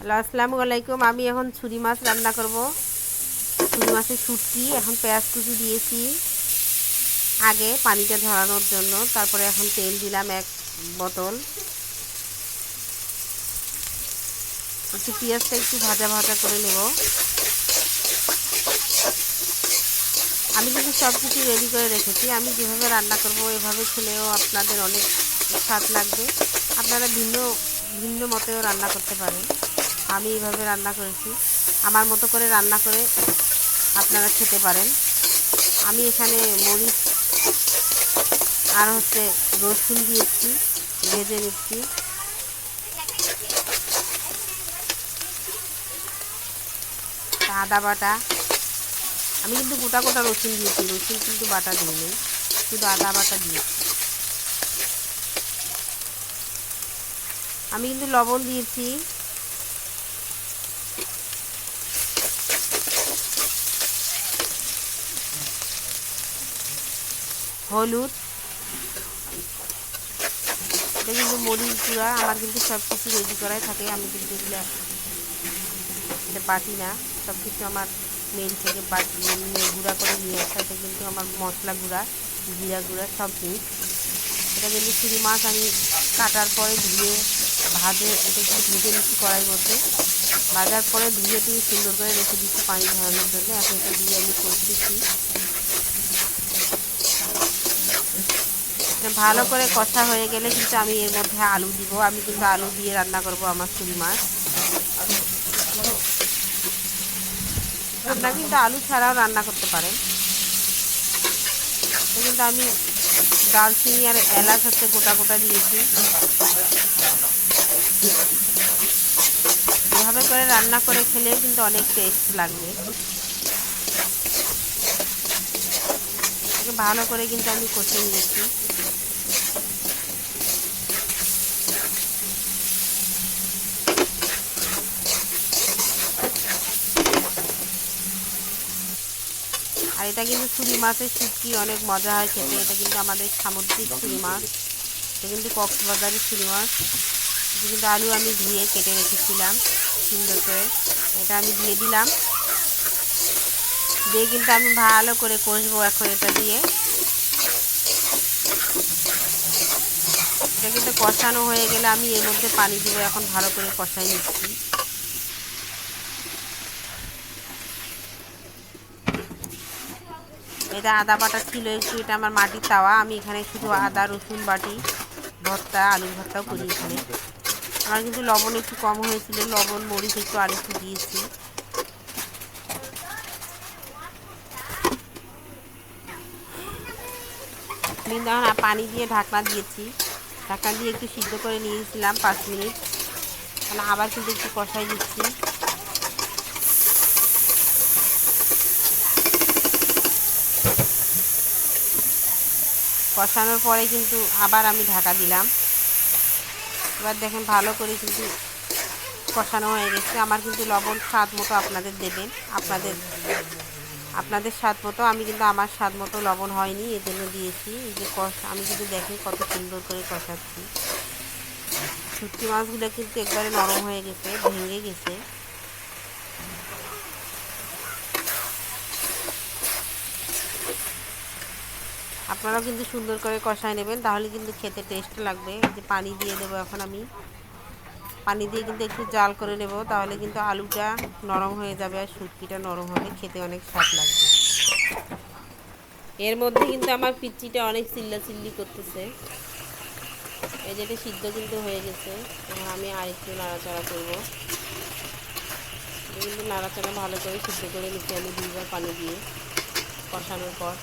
Hello, আসসালামু আলাইকুম। আমি এখন ছুরি মাছ রান্না করব। ছুরি মাছের শুটকি। এখন পেঁয়াজ কুচি দিয়েছি আগে পানিটা ঝরানোর জন্য। তারপরে এখন তেল দিলাম 1 বোতল। একটু পেঁয়াজটা একটু ভাজা ভাজা করে নেব। আমি কিন্তু সব কিছু রেডি করে রেখেছি। আমি যেভাবে রান্না করব এভাবে খেলেও আপনাদের অনেক স্বাদ লাগবে। আপনারা ভিন্ন ভিন্ন মতেও রান্না করতে পারেন। আমি এইভাবে রান্না করেছি। আমার মতো করে রান্না করে আপনারা খেতে পারেন। আমি এখানে মরিচ আর রসুন দিয়েছি, ভেজে নিচ্ছি। আদা বাটা, আমি কিন্তু গোটা গোটা রসুন দিয়েছি, রসুন কিন্তু বাটা দিইনি, শুধু আদা বাটা দিয়েছি। আমি কিন্তু লবণ দিয়েছি, হলুদ, এটা কিন্তু মরিচ গুঁড়া। আমার কিন্তু সব কিছু রেডি করাই থাকে। আমি কিন্তু এটা বাটি না, সব কিছু আমার মেল থেকে গুঁড়া করে নিয়ে আসা। এটা কিন্তু আমার মশলা গুঁড়া, জিরা গুঁড়া সব মিক্স। এটা কিন্তু ছুরি মাছ আমি কাটার পরে ধুয়ে এটা একটু ভেজে নিচ্ছি কড়াইয়ের মধ্যে। ভাজার পরে ধুয়ে সুন্দর করে রেখে দিচ্ছি পানি ঝরানোর জন্য। এখন এটা দিয়ে আমি কষতেছি। ভালো করে কষা হয়ে গেলে কিন্তু আমি এর মধ্যে আলু দিব। আমি কিন্তু আলু দিয়ে রান্না করব আমার ছুরি মাছ। আপনারা কিন্তু আলু ছাড়াও রান্না করতে পারেন। কিন্তু আমি দারচিনি আর এলাচ গোটা গোটা দিয়েছি। এভাবে করে রান্না করে খেলেও কিন্তু অনেক টেস্ট লাগবে। ভালো করে কিন্তু আমি কষে নিয়েছি। আর এটা কিন্তু ছুরি মাছের শুটকি অনেক মজা হয় খেতে। এটা কিন্তু আমাদের সামুদ্রিক ছুরি মাছ। এটা কিন্তু কক্সবাজারের ছুরি মাছ। এটা কিন্তু আলু আমি ধুয়ে কেটে রেখেছিলাম সুন্দর করে। এটা আমি দিয়ে দিলাম, দিয়ে কিন্তু আমি ভালো করে কষবো এখন এটা দিয়ে। এটা কিন্তু কষানো হয়ে গেলে আমি এর মধ্যে পানি দিব। এখন ভালো করে কষাই নিচ্ছি। এটা আদা বাটা ছিল একটু, এটা আমার মাটির তাওয়া। আমি এখানে শুধু আদা রসুন বাটি ভর্তা, আলুর ভর্তাও করি এখানে। আমার কিন্তু লবণ একটু কম হয়েছিল, লবণ মরিচ একটু আর একটু দিয়েছি। পানি দিয়ে ঢাকনা দিয়েছি। ঢাকনা দিয়ে একটু সিদ্ধ করে নিয়েছিলাম 5 মিনিট। মানে আবার কিন্তু একটু কষাই দিচ্ছি। কষানোর পরে কিন্তু আবার আমি ঢাকা দিলাম। এবার দেখেন ভালো করে কিন্তু কষানো হয়ে গেছে। আমার কিন্তু লবণ স্বাদ মতো আপনাদের দেবেন, আপনাদের স্বাদ মতো। আমি কিন্তু আমার স্বাদ মতো লবণ হয়নি, এর জন্য দিয়েছি। এই যে আমি কিন্তু দেখেন কত সুন্দর করে কষাচ্ছি। শুটকি মাছগুলো কিন্তু একবারে নরম হয়ে গেছে, ভেঙে গেছে। আপনারাও কিন্তু সুন্দর করে কষায় নেবেন, তাহলে কিন্তু খেতে টেস্ট লাগবে। এই যে পানি দিয়ে দেবো এখন আমি। পানি দিয়ে কিন্তু একটু জাল করে নেব, তাহলে কিন্তু আলুটা নরম হয়ে যাবে আর শুটকিটা নরম হবে, খেতে অনেক স্বাদ লাগবে। এর মধ্যে কিন্তু আমার পিচ্চিটা অনেক চিল্লাচিল্লি করতেছে। এই যেটা সিদ্ধ কিন্তু হয়ে গেছে। এখন আমি আরেকটু নাড়াচাড়া করব। কিন্তু নাড়াচাড়া ভালো করে সিদ্ধ করে নিচ্ছি আমি 2বার পানি দিয়ে কষানোর পর।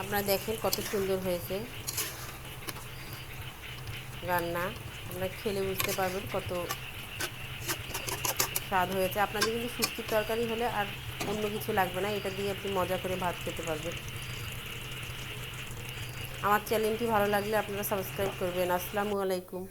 আপনারা দেখেন কত সুন্দর হয়েছে রান্না। আপনারা খেলে বুঝতে পারবেন কত স্বাদ হয়েছে। আপনাদের কিন্তু শুটকির তরকারি হলে আর অন্য কিছু লাগবে না, এটা দিয়ে আপনি মজা করে ভাত খেতে পারবেন। আমার চ্যানেলটি ভালো লাগলে আপনারা সাবস্ক্রাইব করবেন। আসসালামু আলাইকুম।